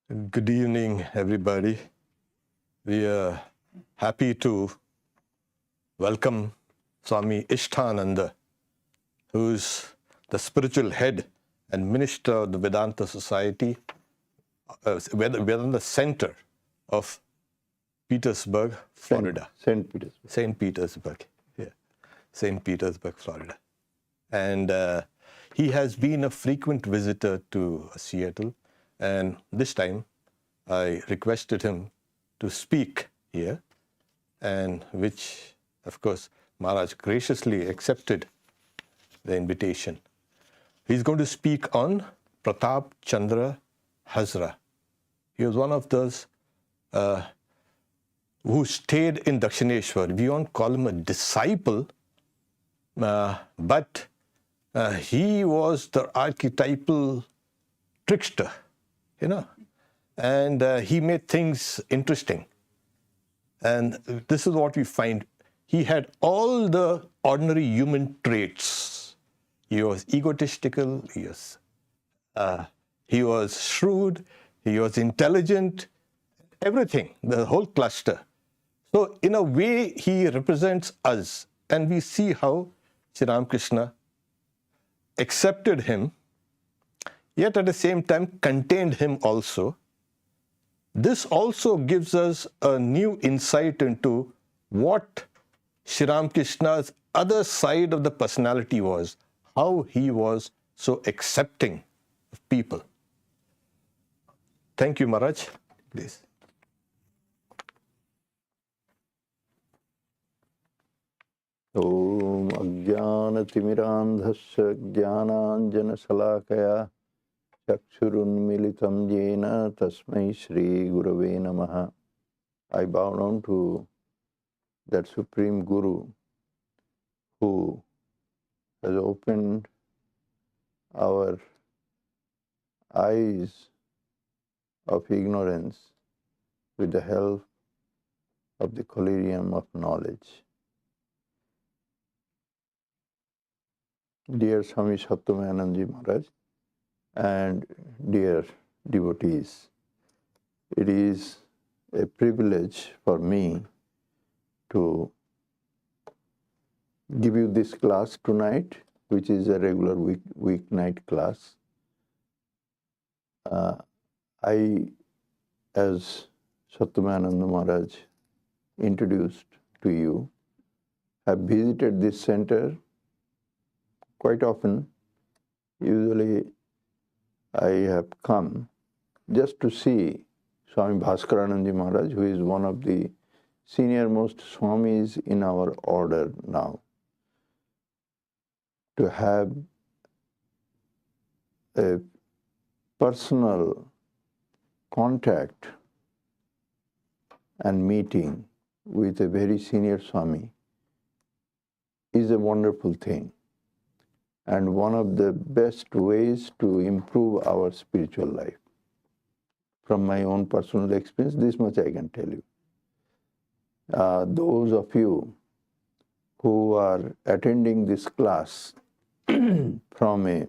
Good evening, everybody. We are happy to welcome Swami Ishtananda, who's the spiritual head and minister of the Vedanta Society, Vedanta Center of Petersburg, Florida. St. Petersburg. St. Petersburg, yeah. St. Petersburg, Florida. And he has been a frequent visitor to Seattle. And this time, I requested him to speak here, and which, of course, Maharaj graciously accepted the invitation. He's going to speak on Pratap, Chandra, Hazra. He was one of those who stayed in Dakshineshwar. We won't call him a disciple, but he was the archetypal trickster, and he made things interesting. And this is what we find. He had all the ordinary human traits. He was egotistical, he was shrewd, he was intelligent, everything, the whole cluster. So in a way, he represents us. And we see how Sri Ramakrishna accepted him, yet at the same time contained him also. This also gives us a new insight into what Sri Ramakrishna's other side of the personality was, how he was so accepting of people. Thank you, Maharaj. Please. Om Ajnanatimirandhasya Jnananjana Salakaya Chakshurunmilitam Jena Tasmai Shri Gurave Namaha. I bow down to that Supreme Guru who has opened our eyes of ignorance with the help of the collyrium of knowledge. Dear Swami Satyamanandji Maharaj and dear devotees, it is a privilege for me to give you this class tonight, which is a regular weeknight class. I, as Satyamananda Maharaj introduced to you, have visited this center quite often. Usually I have come just to see Swami Bhaskaranandji Maharaj, who is one of the senior most Swamis in our order now, to have a personal contact and meeting with a very senior Swami is a wonderful thing, and one of the best ways to improve our spiritual life. From my own personal experience, this much I can tell you. Those of you who are attending this class from a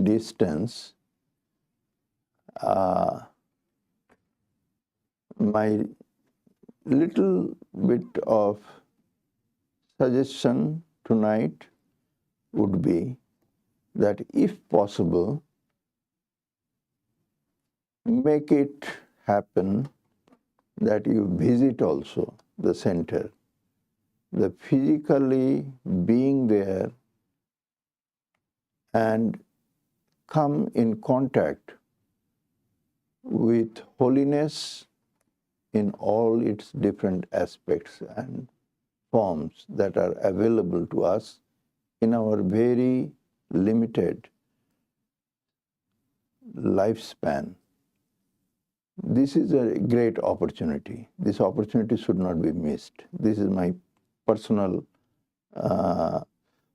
distance, my little bit of suggestion tonight would be that if possible, make it happen that you visit also the center. The physically being there and come in contact with holiness in all its different aspects and forms that are available to us in our very limited lifespan. This is a great opportunity. This opportunity should not be missed. This is my personal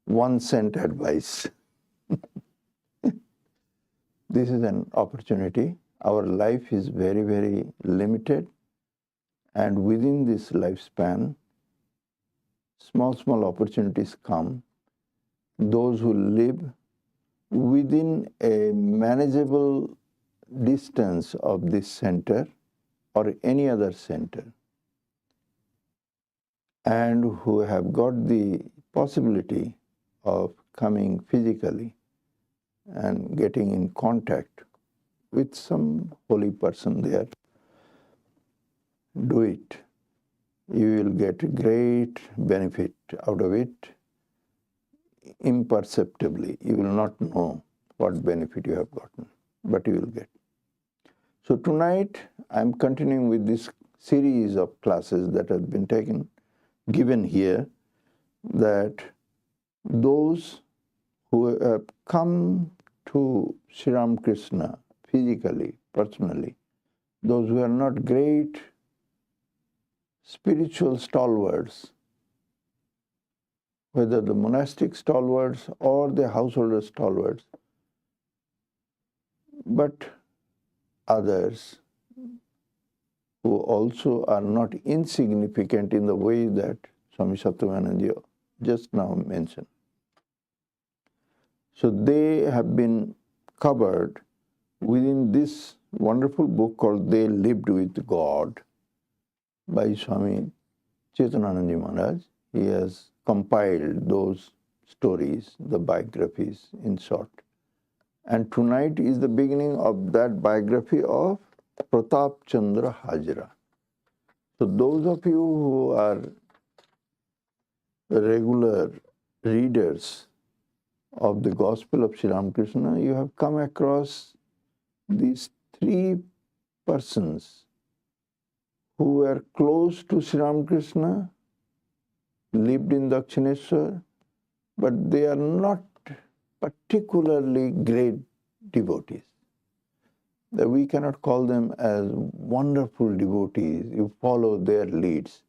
1 cent advice. This is an opportunity. Our life is very, very limited, and within this lifespan, small opportunities come. Those who live within a manageable distance of this center or any other center, and who have got the possibility of coming physically and getting in contact with some holy person there, do it. You will get great benefit out of it imperceptibly. You will not know what benefit you have gotten, but you will get. So tonight I am continuing with this series of classes that have been given here, that those who have come to Sri Ramakrishna physically, personally, those who are not great spiritual stalwarts, whether the monastic stalwarts or the householder stalwarts, but others who also are not insignificant in the way that Swami Satyavananda just now mentioned. So they have been covered within this wonderful book called They Lived with God by Swami Chetanananda Maharaj. He has compiled those stories, the biographies in short. And tonight is the beginning of that biography of Pratap Chandra Hazra. So those of you who are regular readers of the Gospel of Sri Ramakrishna, you have come across these three persons who were close to Sri Ramakrishna, lived in Dakshineswar, but they are not particularly great devotees. That we cannot call them as wonderful devotees. You follow their leads,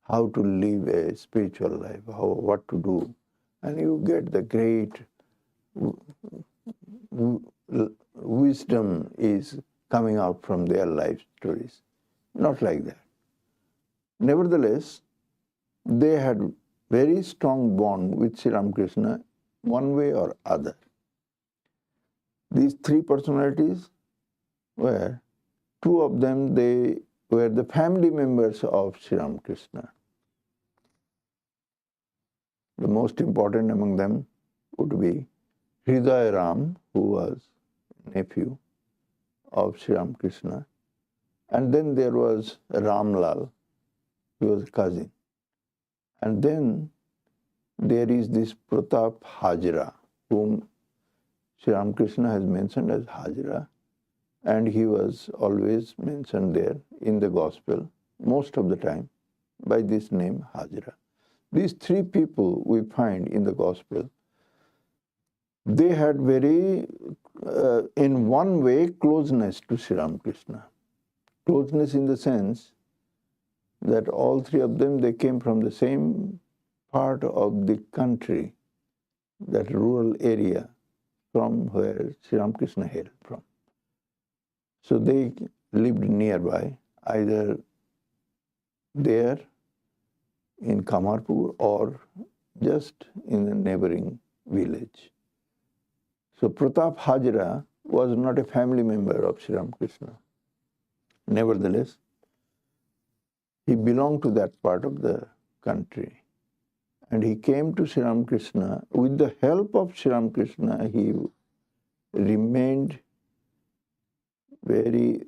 how to live a spiritual life, what to do, and you get the great wisdom is coming out from their life stories. Not like that. Nevertheless, they had very strong bond with Sri Ramakrishna one way or other. These three personalities were, two of them, they were the family members of Sri Ramakrishna. The most important among them would be Hridaya Ram, who was nephew of Sri Ramakrishna, and then there was Ramlal, who was cousin. And then there is this Pratap Hazra, whom Sri Ramakrishna has mentioned as Hazra, and he was always mentioned there in the Gospel, most of the time, by this name Hazra. These three people we find in the Gospel, they had very, in one way, closeness to Sri Ramakrishna. Closeness in the sense that all three of them, they came from the same part of the country, that rural area from where Sri Ramakrishna hailed from. So they lived nearby, either there in Kamarpur or just in a neighboring village. So Pratap Hazra was not a family member of Sri Ramakrishna. Nevertheless, he belonged to that part of the country. And he came to Sri Ramakrishna. With the help of Sri Ramakrishna, he remained very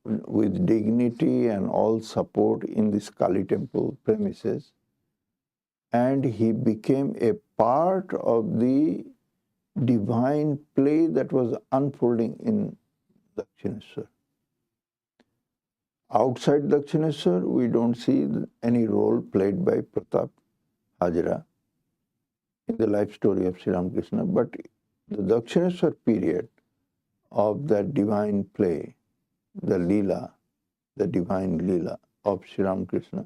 with dignity and all support in this Kali temple premises. And he became a part of the divine play that was unfolding in Dakshineswar. Outside Dakshineswar, we don't see any role played by Pratap Hazra in the life story of Sri Ramakrishna, but the Dakshineswar period of that divine play, the Leela, the divine Leela of Sri Ramakrishna,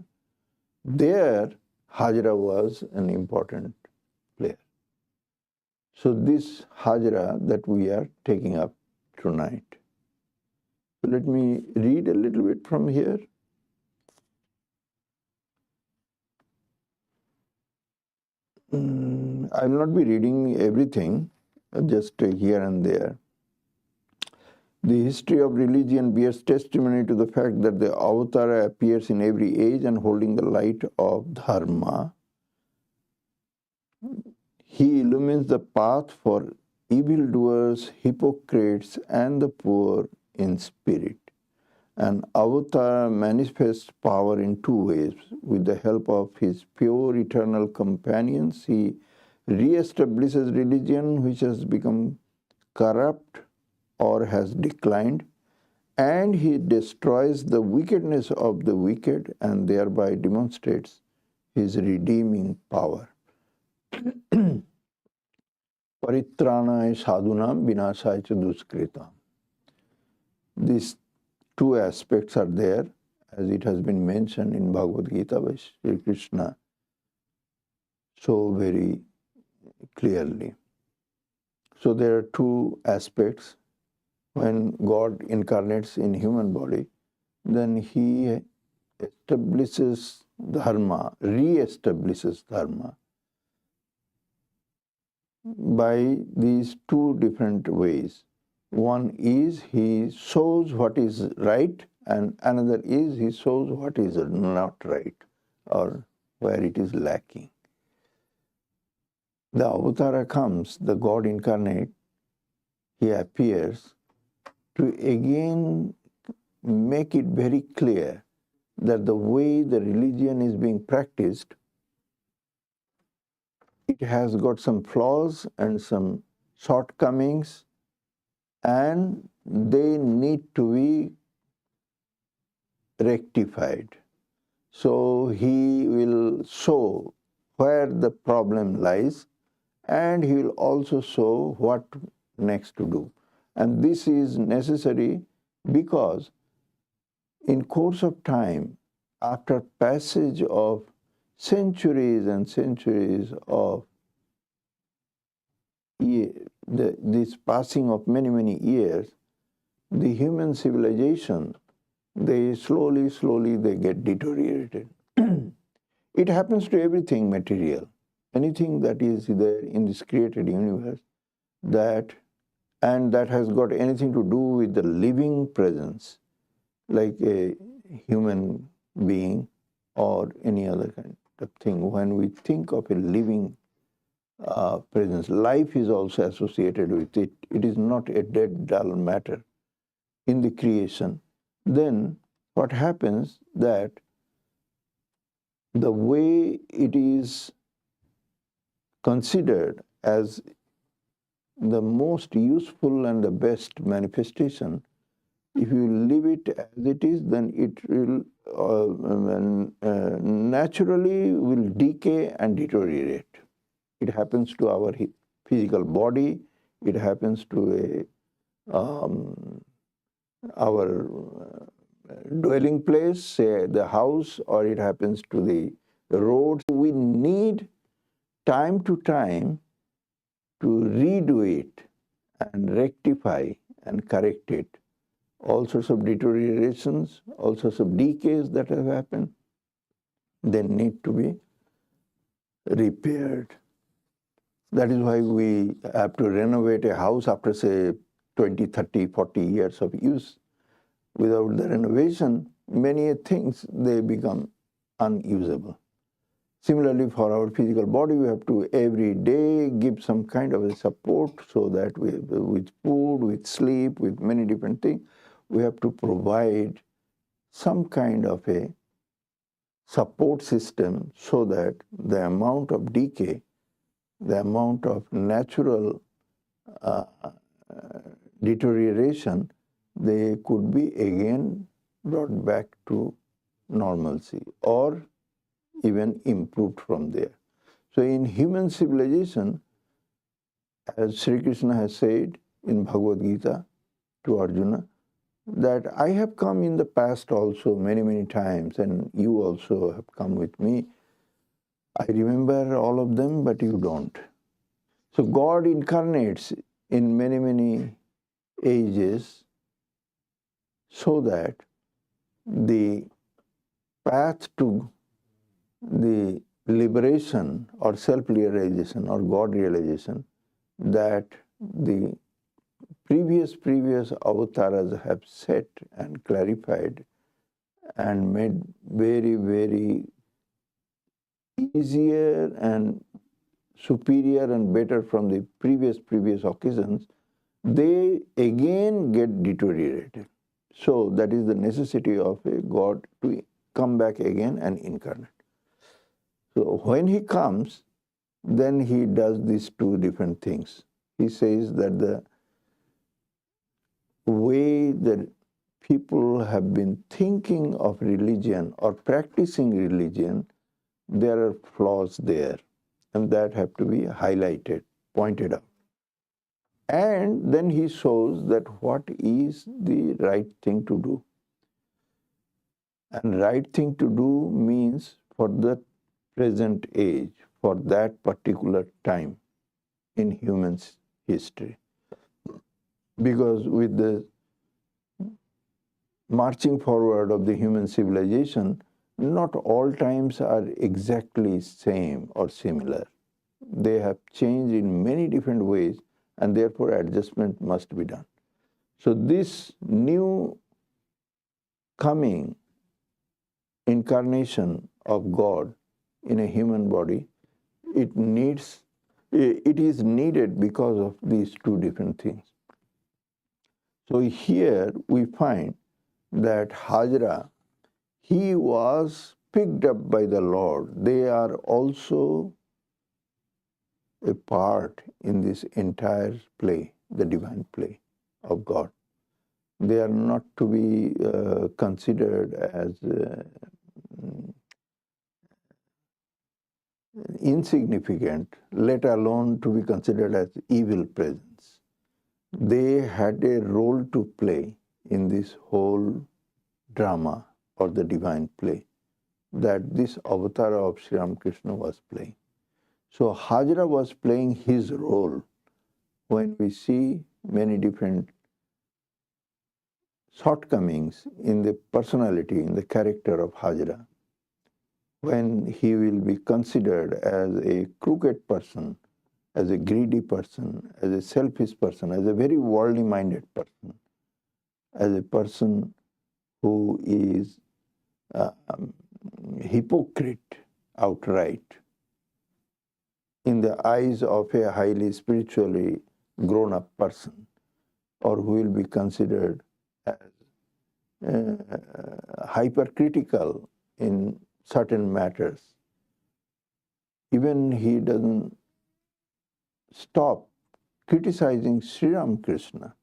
there Hazra was an important player. So this Hazra that we are taking up tonight. So let me read a little bit from here. I will not be reading everything, just here and there. The history of religion bears testimony to the fact that the avatar appears in every age and holding the light of dharma. He illumines the path for evildoers, hypocrites, and the poor in spirit. An avatar manifests power in two ways. With the help of his pure eternal companions, he re-establishes religion which has become corrupt or has declined, and he destroys the wickedness of the wicked and thereby demonstrates his redeeming power. Paritranaya sadhunam vinasaya cha duskritam. These two aspects are there, as it has been mentioned in Bhagavad Gita by Sri Krishna so very clearly. So there are two aspects. When God incarnates in human body, then he establishes dharma, re-establishes dharma by these two different ways. One is he shows what is right, and another is he shows what is not right or where it is lacking. The avatara comes, the God incarnate, he appears to again make it very clear that the way the religion is being practiced, it has got some flaws and some shortcomings, and they need to be rectified. So he will show where the problem lies, and he will also show what next to do. And this is necessary because in course of time, after passage of centuries and centuries of this passing of many, many years, the human civilization, they slowly they get deteriorated. It happens to everything material. Anything that is there in this created universe, that has got anything to do with the living presence, like a human being or any other kind of thing. When we think of a living presence, life is also associated with it. It is not a dead, dull matter in the creation. Then what happens that the way it is considered as the most useful and the best manifestation, if you leave it as it is, then it will naturally will decay and deteriorate. It happens to our physical body, it happens to our dwelling place, say the house, or it happens to the road. We need time to time to redo it and rectify and correct it. All sorts of deteriorations, all sorts of decays that have happened, they need to be repaired. That is why we have to renovate a house after, say, 20, 30, 40 years of use. Without the renovation, many things, they become unusable. Similarly, for our physical body, we have to every day give some kind of a support, so that with food, with sleep, with many different things, we have to provide some kind of a support system so that the amount of decay, the amount of natural deterioration, they could be again brought back to normalcy or even improved from there. So in human civilization, as Sri Krishna has said in Bhagavad Gita to Arjuna, that I have come in the past also many, many times, and you also have come with me. I remember all of them, but you don't. So God incarnates in many, many ages so that the path to the liberation or self-realization or God realization that the previous avatars have said and clarified and made very, very easier and superior and better from the previous occasions, they again get deteriorated. So that is the necessity of a God to come back again and incarnate. So when he comes, then he does these two different things. He says that the way that people have been thinking of religion or practicing religion, there are flaws there, and that have to be highlighted, pointed out. And then he shows that what is the right thing to do. And right thing to do means for the present age, for that particular time in human history. Because with the marching forward of the human civilization, not all times are exactly same or similar. They have changed in many different ways, and therefore adjustment must be done. So this new coming incarnation of God in a human body, it is needed because of these two different things. So here we find that Hazra, he was picked up by the Lord. They are also a part in this entire play, the divine play of God. They are not to be considered as insignificant, let alone to be considered as evil presence. They had a role to play in this whole drama or the divine play that this avatar of Sri Ramakrishna was playing. So Hazra was playing his role when we see many different shortcomings in the personality, in the character of Hazra, when he will be considered as a crooked person, as a greedy person, as a selfish person, as a very worldly minded person, as a person who is hypocrite outright in the eyes of a highly spiritually grown up person, or who will be considered as hypercritical in certain matters. Even he doesn't stop criticizing Sri Ramakrishna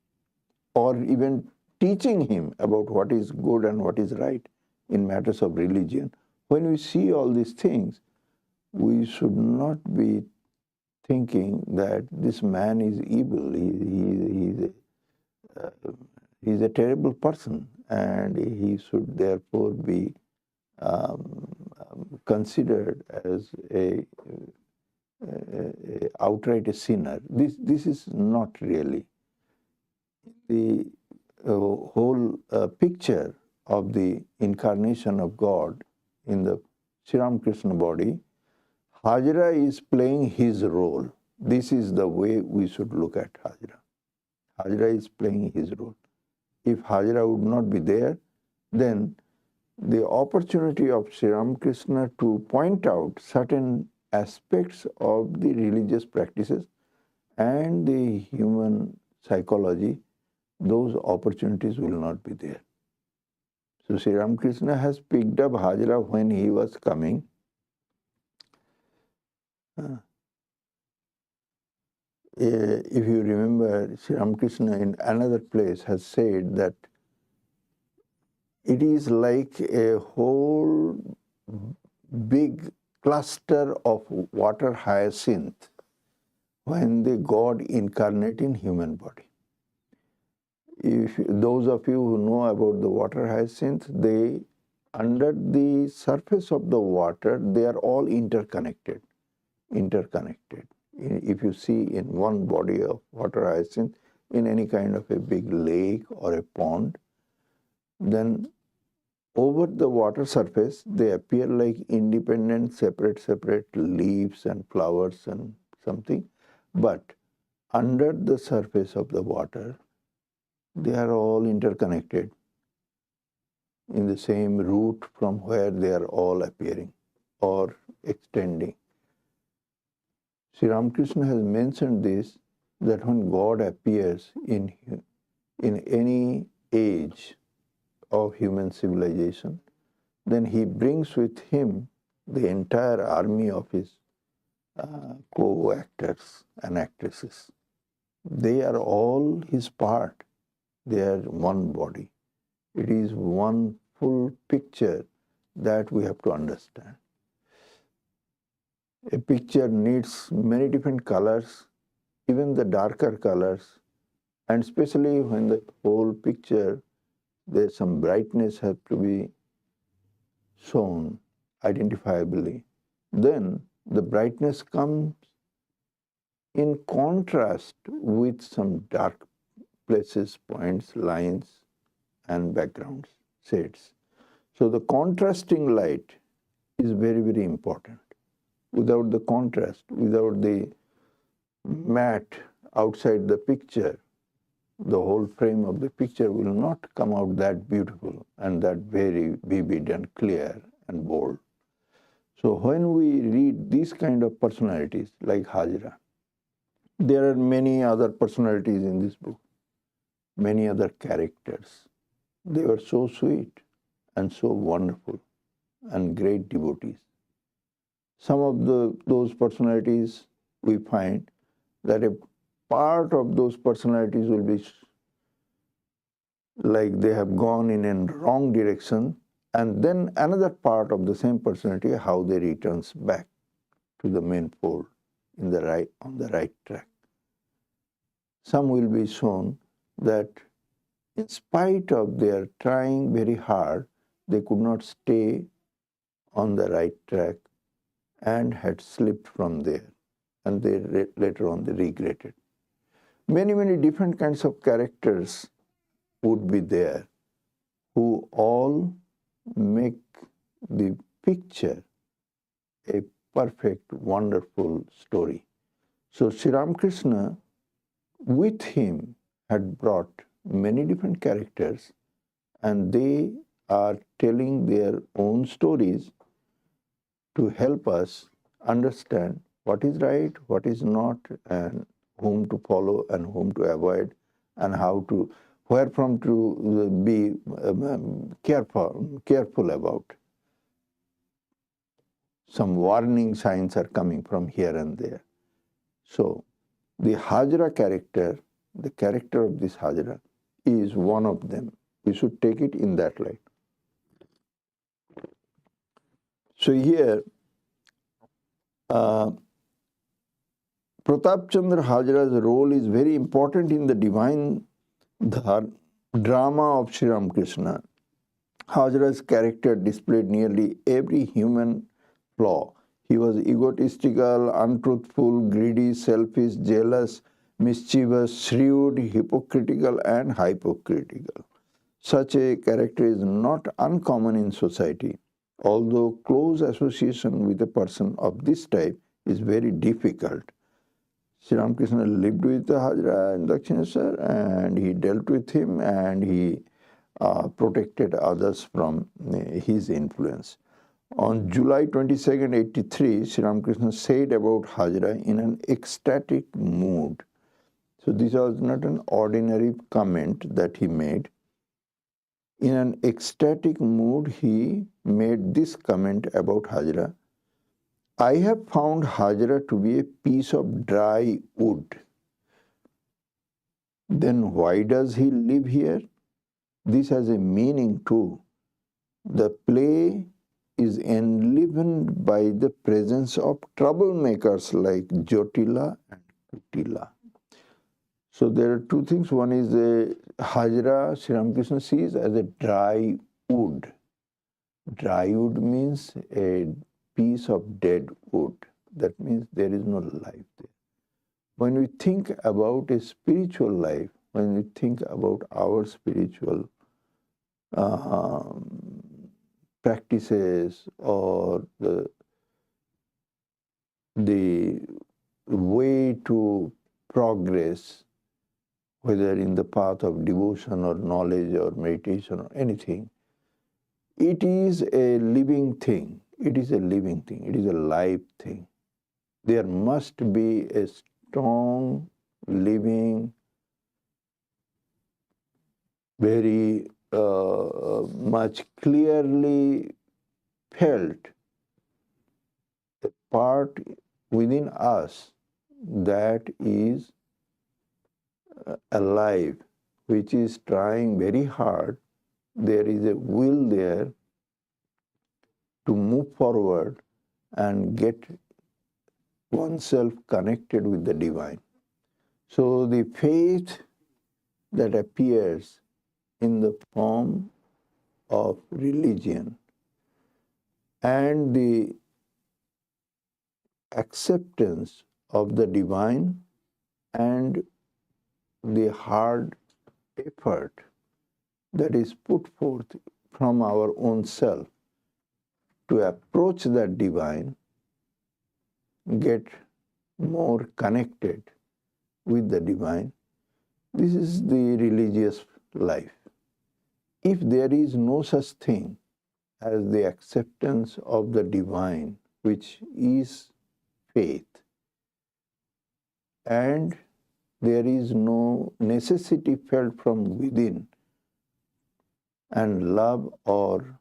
or even teaching him about what is good and what is right in matters of religion. When we see all these things, we should not be thinking that this man is evil, he's a terrible person, and he should therefore be considered as a outright a sinner. This is not really the whole picture of the incarnation of God in the Sri Ramakrishna body. Hazra is playing his role. This is the way we should look at Hazra. Hazra is playing his role. If Hazra would not be there, then the opportunity of Sri Ramakrishna to point out certain aspects of the religious practices and the human psychology, those opportunities will not be there. So Sri Ramakrishna has picked up Hazra when he was coming. If you remember, Sri Ramakrishna in another place has said that it is like a whole big cluster of water hyacinth when the God incarnate in human body. If those of you who know about the water hyacinth, they under the surface of the water, they are all interconnected. If you see in one body of water hyacinth, in any kind of a big lake or a pond, then over the water surface, they appear like independent, separate leaves and flowers and something. But under the surface of the water, they are all interconnected in the same root from where they are all appearing or extending. Sri Ramakrishna has mentioned this, that when God appears in any age of human civilization, then he brings with him the entire army of his co-actors and actresses. They are all his part. They are one body. It is one full picture that we have to understand. A picture needs many different colors, even the darker colors, and especially when the whole picture, there's some brightness have to be shown identifiably. Then the brightness comes in contrast with some dark places, points, lines, and backgrounds, shades. So the contrasting light is very, very important. Without the contrast, without the matte outside the picture, the whole frame of the picture will not come out that beautiful and that very vivid and clear and bold. So when we read these kind of personalities like Hazra, there are many other personalities in this book, many other characters. They were so sweet and so wonderful and great devotees. Some of those personalities we find that a part of those personalities will be like they have gone in a wrong direction, and then another part of the same personality, how they returns back to the main fold on the right track. Some will be shown that in spite of their trying very hard, they could not stay on the right track and had slipped from there, and they later on they regretted. Many, many different kinds of characters would be there who all make the picture a perfect, wonderful story. So Sri Ramakrishna with him had brought many different characters, and they are telling their own stories to help us understand what is right, what is not, and whom to follow and whom to avoid, and how to, where from to be careful about. Some warning signs are coming from here and there. So the Hazra character, the character of this Hazra is one of them. We should take it in that light. So here, Pratap Chandra Hazra's role is very important in the divine drama of Sri Ramakrishna. Hazra's character displayed nearly every human flaw. He was egotistical, untruthful, greedy, selfish, jealous, mischievous, shrewd, hypocritical, and hypocritical. Such a character is not uncommon in society, although close association with a person of this type is very difficult. Sri Ramakrishna lived with Hazra in Dakshineshwar, and he dealt with him, and he protected others from his influence. On July 22nd, 83, Sri Ramakrishna said about Hazra in an ecstatic mood. So this was not an ordinary comment that he made. In an ecstatic mood, he made this comment about Hazra. I have found Hazra to be a piece of dry wood. Then why does he live here? This has a meaning too. The play is enlivened by the presence of troublemakers like Jotila and Kutila. So there are two things. One is the Hazra, Sri Ramakrishna sees as a dry wood. Dry wood means a piece of dead wood. That means there is no life there. When we think about a spiritual life, when we think about our spiritual practices or the way to progress, whether in the path of devotion or knowledge or meditation or anything, it is a living thing. It is a living thing. It is a live thing. There must be a strong, living, very much clearly felt a part within us that is alive, which is trying very hard. There is a will there to move forward and get oneself connected with the divine. So the faith that appears in the form of religion and the acceptance of the divine and the hard effort that is put forth from our own self to approach that divine, get more connected with the divine. This is the religious life. If there is no such thing as the acceptance of the divine, which is faith, and there is no necessity felt from within, and love or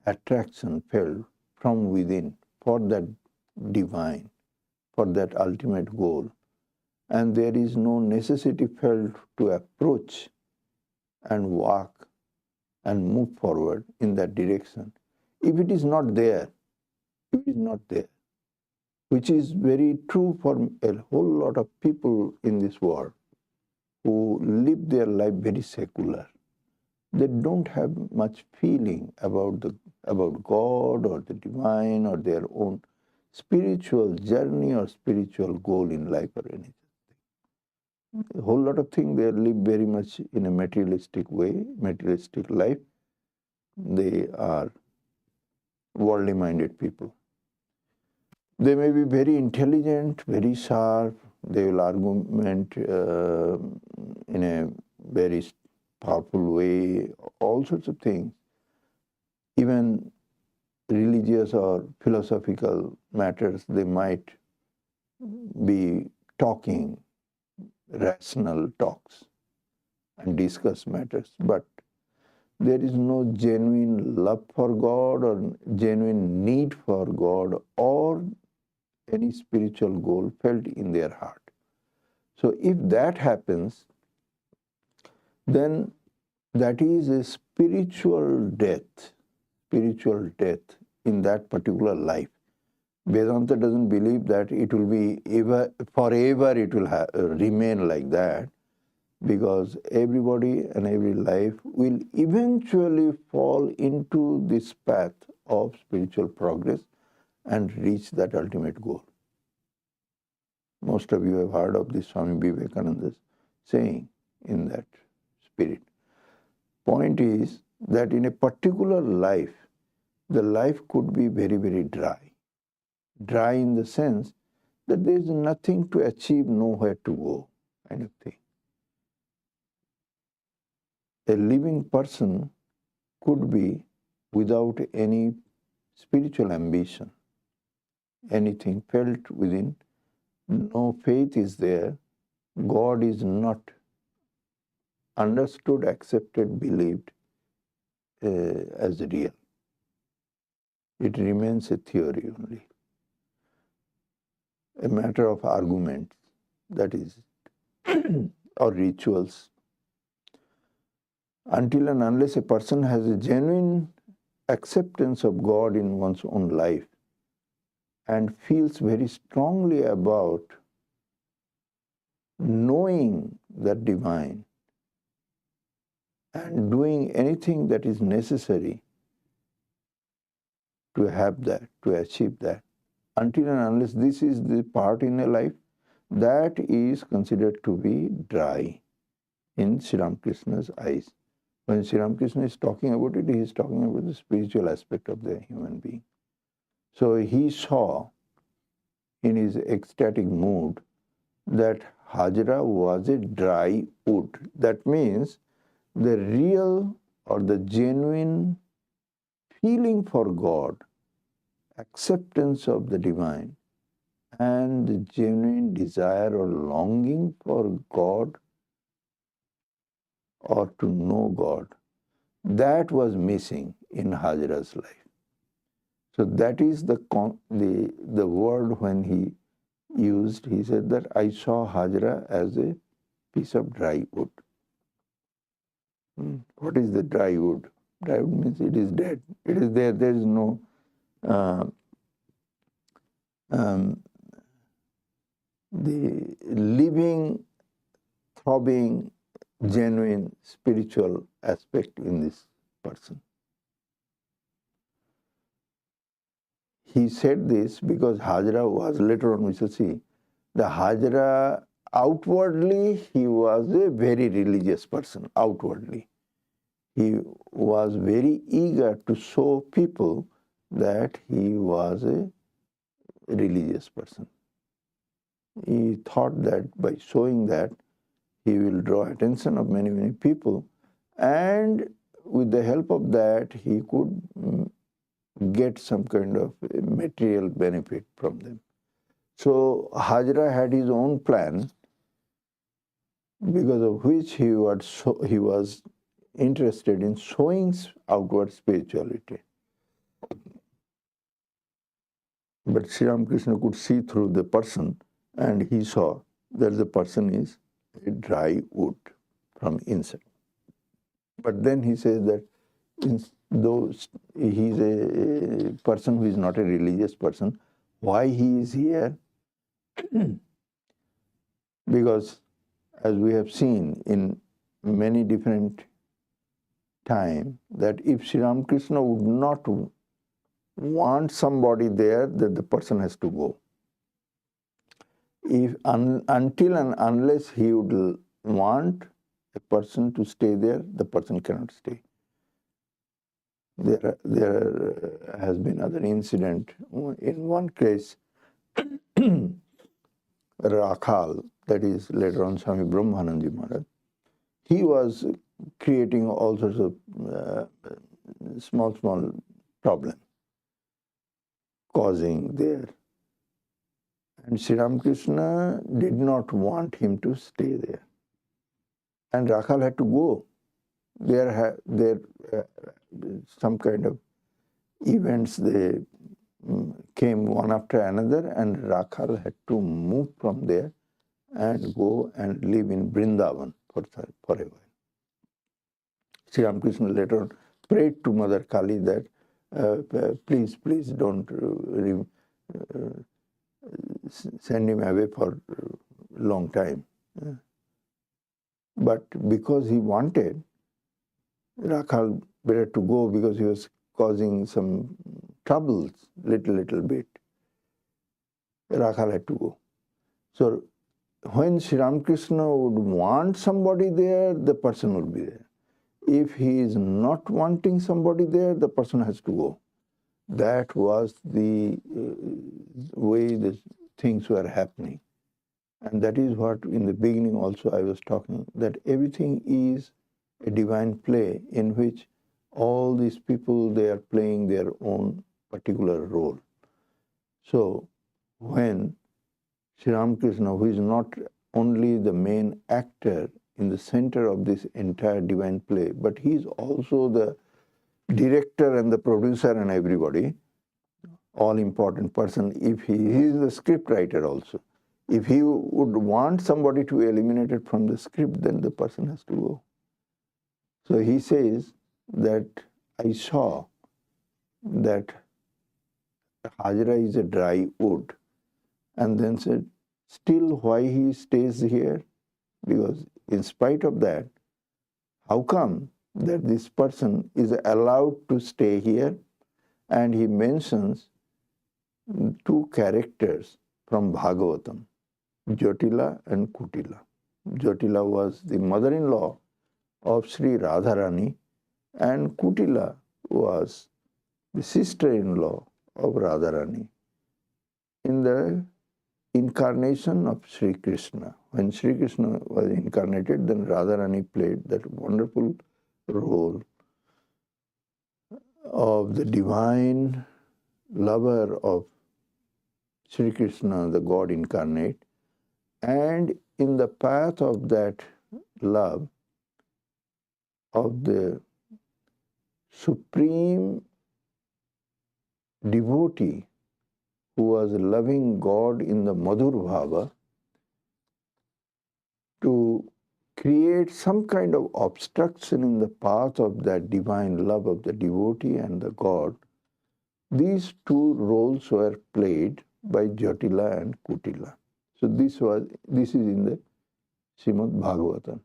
attraction felt from within for that divine, for that ultimate goal, and there is no necessity felt to approach and walk and move forward in that direction. If it is not there, if it is not there, which is very true for a whole lot of people in this world who live their life very secular. They don't have much feeling about God or the divine or their own spiritual journey or spiritual goal in life or anything. A whole lot of things, they live very much in a materialistic way, materialistic life. They are worldly minded people. They may be very intelligent, very sharp. They will argument in a very powerful way, all sorts of things. Even religious or philosophical matters, they might be talking rational talks and discuss matters, but there is no genuine love for God or genuine need for God or any spiritual goal felt in their heart. So if that happens, then that is a spiritual death in that particular life. Vedanta doesn't believe that it will be forever it will remain like that, because everybody and every life will eventually fall into this path of spiritual progress and reach that ultimate goal. Most of you have heard of this Swami Vivekananda's saying in that spirit. Point is that in a particular life, the life could be very, very dry. Dry in the sense that there is nothing to achieve, nowhere to go, kind of thing. A living person could be without any spiritual ambition, anything felt within, no faith is there, God is not understood, accepted, believed as real. It remains a theory only, a matter of argument, that is, or rituals. Until and unless a person has a genuine acceptance of God in one's own life and feels very strongly about knowing that divine and doing anything that is necessary to have that, to achieve that, until and unless this is the part in a life, that is considered to be dry in Sri Ramakrishna's eyes. When Sri Ramakrishna is talking about it, he is talking about the spiritual aspect of the human being. So he saw in his ecstatic mood that Hazra was a dry wood. That means the real or the genuine feeling for God, acceptance of the divine, and the genuine desire or longing for God or to know God, that was missing in Hazra's life. So that is the word when he used, he said that I saw Hazra as a piece of dry wood. What is the dry wood? Dry wood means it is dead. It is there. There is no the living, throbbing, genuine spiritual aspect in this person. He said this because Hazra was, later on we shall see, the Hazra outwardly he was a very religious person, outwardly. He was very eager to show people that he was a religious person. He thought that by showing that he will draw attention of many, many people, and with the help of that he could get some kind of material benefit from them. So Hazra had his own plan, because of which he was interested in showing outward spirituality. But Sri Ramakrishna could see through the person, and he saw that the person is a dry wood from inside. But then he says that though he is a person who is not a religious person, why he is here? Because as we have seen in many different times, that if Sri Ramakrishna would not want somebody there, that the person has to go. Until and unless he would want a person to stay there, the person cannot stay. There has been other incident. In one case, Rakhal, that is later on Swami Brahmanandi Maharaj, he was creating all sorts of small problems, causing there. And Sri Ramakrishna did not want him to stay there. And Rakhal had to go. There some kind of events, they came one after another, and Rakhal had to move from there and go and live in Vrindavan for a while. Sri Ramakrishna later on prayed to Mother Kali that please don't send him away for a long time. But because he wanted Rakhal better to go, because he was causing some troubles little bit, Rakhal had to go. So when Sri Ramakrishna would want somebody there, the person would be there. If he is not wanting somebody there, the person has to go. That was the way the things were happening. And that is what in the beginning also I was talking, that everything is a divine play in which all these people, they are playing their own particular role. So when Sri Ramakrishna, who is not only the main actor in the center of this entire divine play, but he is also the director and the producer and everybody, all important person. If he is the script writer also. If he would want somebody to eliminate it from the script, then the person has to go. So he says that I saw that Hazra is a dry wood, and then said, still why he stays here? Because in spite of that, how come that this person is allowed to stay here? And he mentions two characters from Bhagavatam, Jyotila and Kutila. Jyotila was the mother-in-law of Sri Radharani, and Kutila was the sister-in-law of Radharani. In the incarnation of Sri Krishna. When Sri Krishna was incarnated, then Radharani played that wonderful role of the divine lover of Sri Krishna, the God incarnate, and in the path of that love, of the supreme devotee who was loving God in the Madhur Bhava, to create some kind of obstruction in the path of that divine love of the devotee and the God. These two roles were played by Jatila and Kutila. So this is in the Srimad Bhagavatam.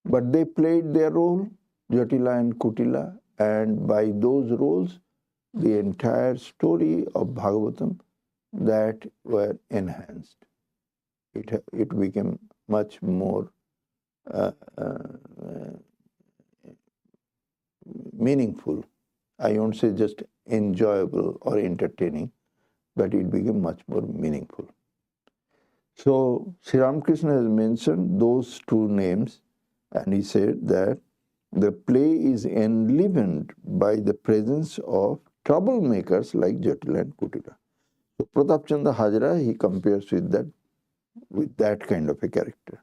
But they played their role, Jatila and Kutila, and by those roles, the entire story of Bhagavatam that were enhanced. It became much more meaningful. I won't say just enjoyable or entertaining, but it became much more meaningful. So Sri Ramakrishna has mentioned those two names, and he said that the play is enlivened by the presence of troublemakers like Jatila and Kutila. So Pratap Chandra Hazra, he compares with that kind of a character.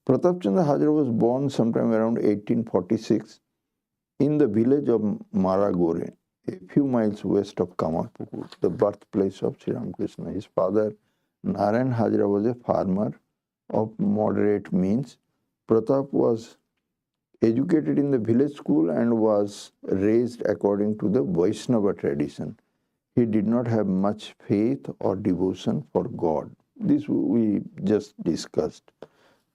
Pratap Chandra Hazra was born sometime around 1846 in the village of Maragore, a few miles west of Kamarpukur, the birthplace of Sri Ramakrishna. His father, Narayan Hazra, was a farmer of moderate means. Pratap was educated in the village school and was raised according to the Vaishnava tradition. He did not have much faith or devotion for God. This we just discussed.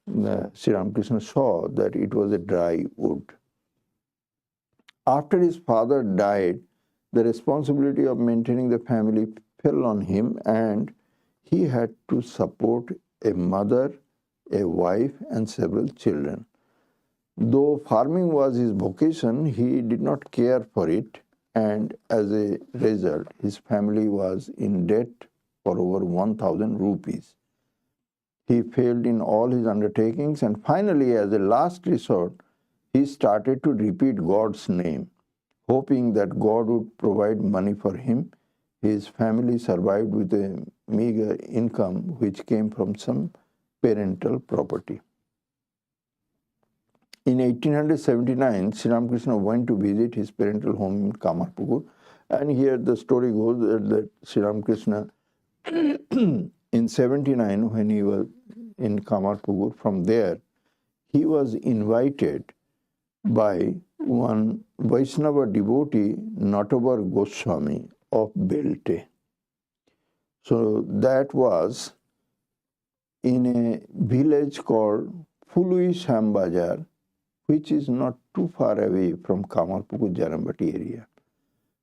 Sri Ramakrishna saw that it was a dry wood. After his father died, the responsibility of maintaining the family fell on him, and he had to support a mother, a wife, and several children. Though farming was his vocation, he did not care for it, and as a result, his family was in debt for over 1,000 rupees. He failed in all his undertakings, and finally, as a last resort, he started to repeat God's name, hoping that God would provide money for him. His family survived with a meager income which came from some parental property. In 1879, Sri Ramakrishna went to visit his parental home in Kamarpukur, and here the story goes that Sri Ramakrishna in 79, when he was in Kamarpukur, from there he was invited by one Vaishnava devotee, Natavar Goswami of Belte. So that was in a village called Fului Shambazar, which is not too far away from Kamarpukur Jarambati area.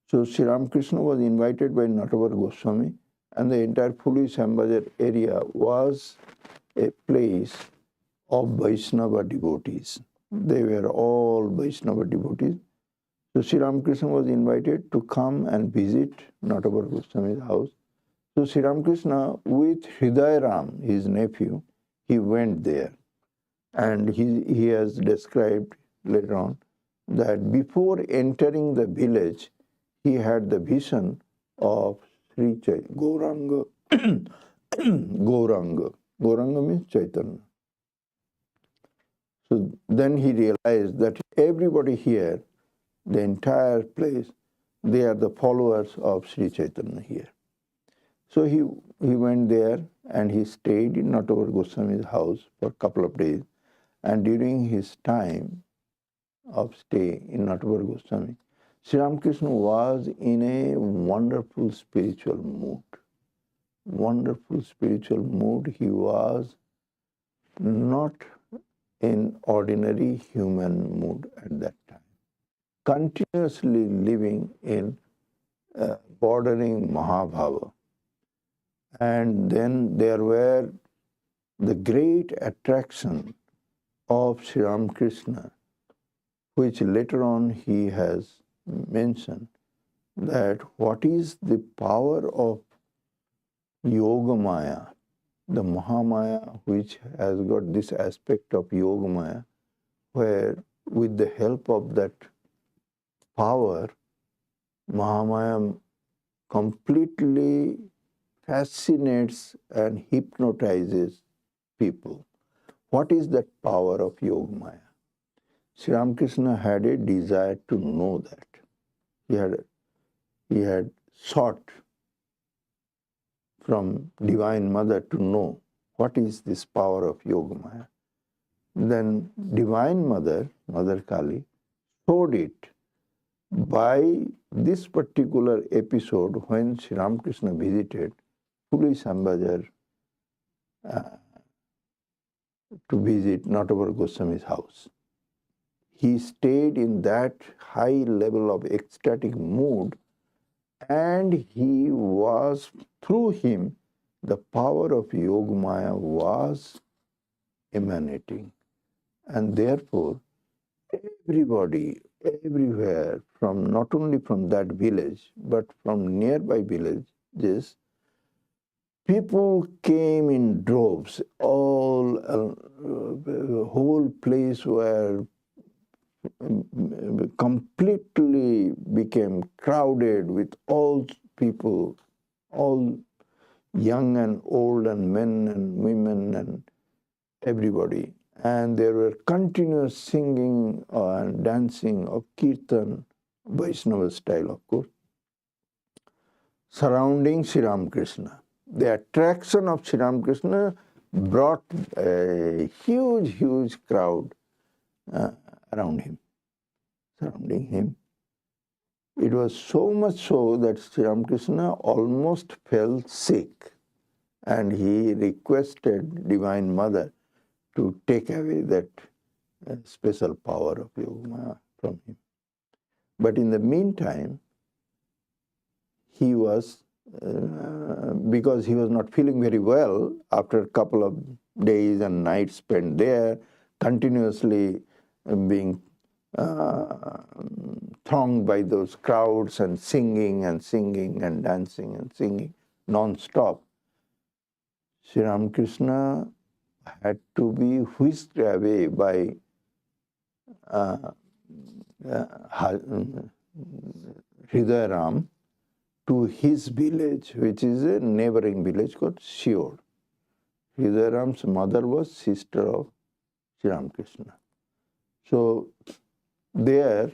So Sri Ramakrishna was invited by Natavar Goswami, and the entire Fului Shambazar area was a place of Vaishnava devotees. They were all Vaishnava devotees. So Sri Ramakrishna was invited to come and visit Natavar Goswami's house. So Sri Ramakrishna, with Hridaya Ram, his nephew, he went there. And he has described later on that before entering the village, he had the vision of Sri Gauranga. Gauranga. Gauranga means Chaitanya. So then he realized that everybody here, the entire place, they are the followers of Sri Chaitanya here. So he went there and he stayed in Natavar Goswami's house for a couple of days. And during his time of stay in Natavar Goswami, Sri Ramakrishna was in a wonderful spiritual mood. Wonderful spiritual mood. He was not in ordinary human mood at that time. Continuously living in bordering Mahabhava. And then there were the great attraction of Sri Ramakrishna, which later on he has mentioned, that what is the power of Yogamaya, the Mahamaya, which has got this aspect of Yogamaya, where with the help of that power, Mahamaya completely fascinates and hypnotizes people. What is that power of Yogamaya? Sri Ramakrishna had a desire to know that. He had sought from Divine Mother to know what is this power of Yogamaya. Then Divine Mother, Mother Kali, showed it by this particular episode when Sri Ramakrishna visited Puli Sambajar to visit Natavara Goswami's house. He stayed in that high level of ecstatic mood, and he was, through him, the power of Yogamaya was emanating. And therefore, everybody, everywhere, from not only from that village, but from nearby villages, people came in droves. The whole place were completely became crowded with all people, all young and old and men and women and everybody. And there were continuous singing and dancing of kirtan, Vaishnava style of course, surrounding Sri Ramakrishna. The attraction of Sri Ramakrishna brought a huge crowd around him, surrounding him. It was so much so that Sri Ramakrishna almost fell sick, and he requested Divine Mother to take away that special power of Yogamaya from him. But in the meantime, he was, because he was not feeling very well after a couple of days and nights spent there, continuously being thronged by those crowds and singing and dancing and singing non-stop. Sri Ramakrishna had to be whisked away by Hridayaram to his village, which is a neighboring village called Shior. Hridayaram's mother was sister of Sri Ramakrishna. So there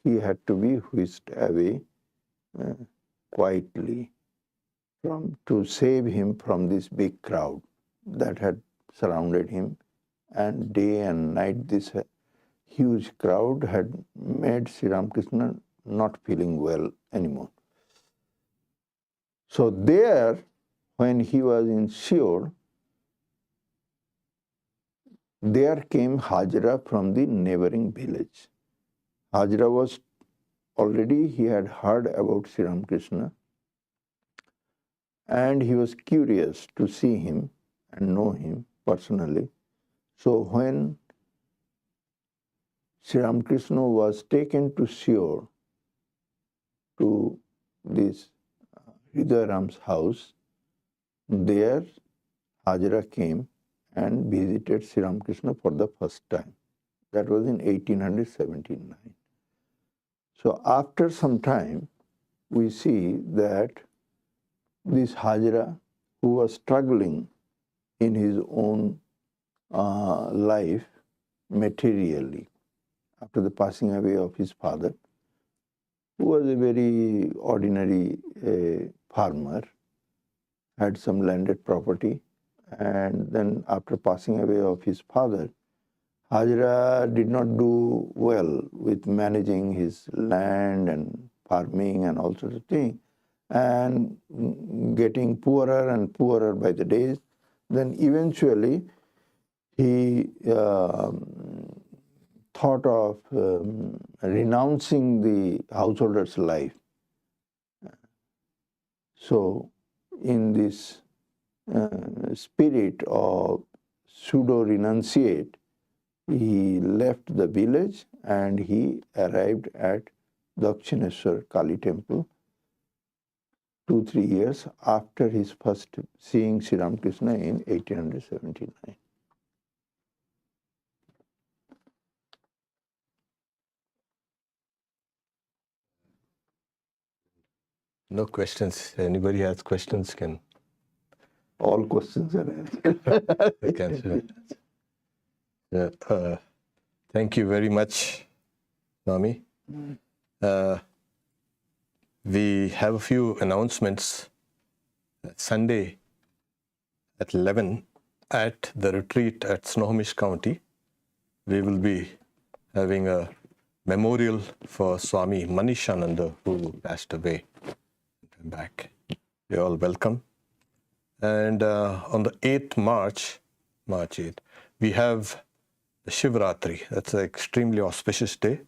he had to be whisked away quietly to save him from this big crowd that had surrounded him, and day and night this huge crowd had made Sri Ramakrishna not feeling well anymore. So there, when he was in Shior, there came Hazra from the neighboring village. Hazra was already, he had heard about Sri Ramakrishna, and he was curious to see him and know him personally. So when Sri Ramakrishna was taken to Shior, to this Hridayaram's house, there Hazra came and visited Sri Ramakrishna for the first time. That was in 1879. So after some time, we see that this Hazra, who was struggling in his own life materially after the passing away of his father, who was a very ordinary farmer, had some landed property, and then after passing away of his father, Hazra did not do well with managing his land and farming and all sorts of things, and getting poorer and poorer by the days. Then eventually he thought of renouncing the householder's life. So in this spirit of pseudo-renunciate, he left the village and he arrived at Dakshineshwar Kali temple 2-3 years after his first seeing Sri Ramakrishna in 1879. No questions. Anybody has questions can All questions are answered. answer. Thank you very much, Swami. We have a few announcements. Sunday at 11 at the retreat at Snohomish County, we will be having a memorial for Swami Ishtananda, who passed away back. You're all welcome. And on the 8th March 8th, we have the Shivratri. That's an extremely auspicious day.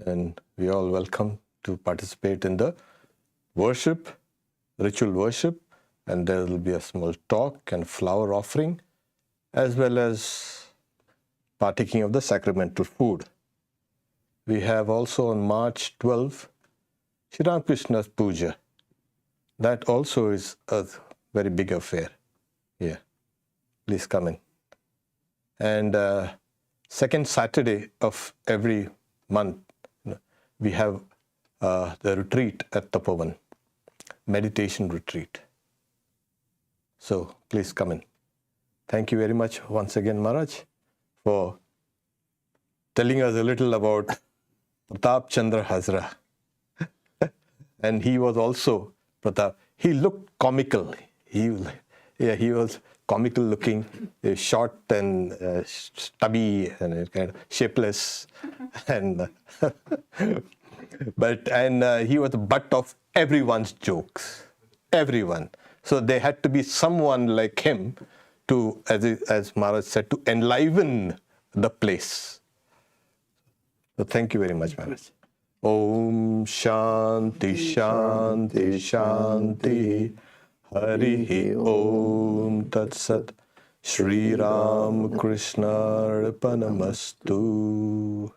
And we all welcome to participate in the worship, ritual worship. And there will be a small talk and flower offering, as well as partaking of the sacramental food. We have also on March 12, Sri Ramakrishna's Puja. That also is a very big affair. Yeah, please come in. And second Saturday of every month, we have the retreat at Tapovan, meditation retreat. So please come in. Thank you very much once again, Maharaj, for telling us a little about Pratap Chandra Hazra. And he was also, Pratap, he looked comical. He was comical looking, short and stubby and kind of shapeless. And he was the butt of everyone's jokes. Everyone. So there had to be someone like him to, as Maharaj said, to enliven the place. So thank you very much, Maharaj. Om Shanti Shanti Shanti Harihi Om Tat Sat Sri Ramakrishna Arpanamastu.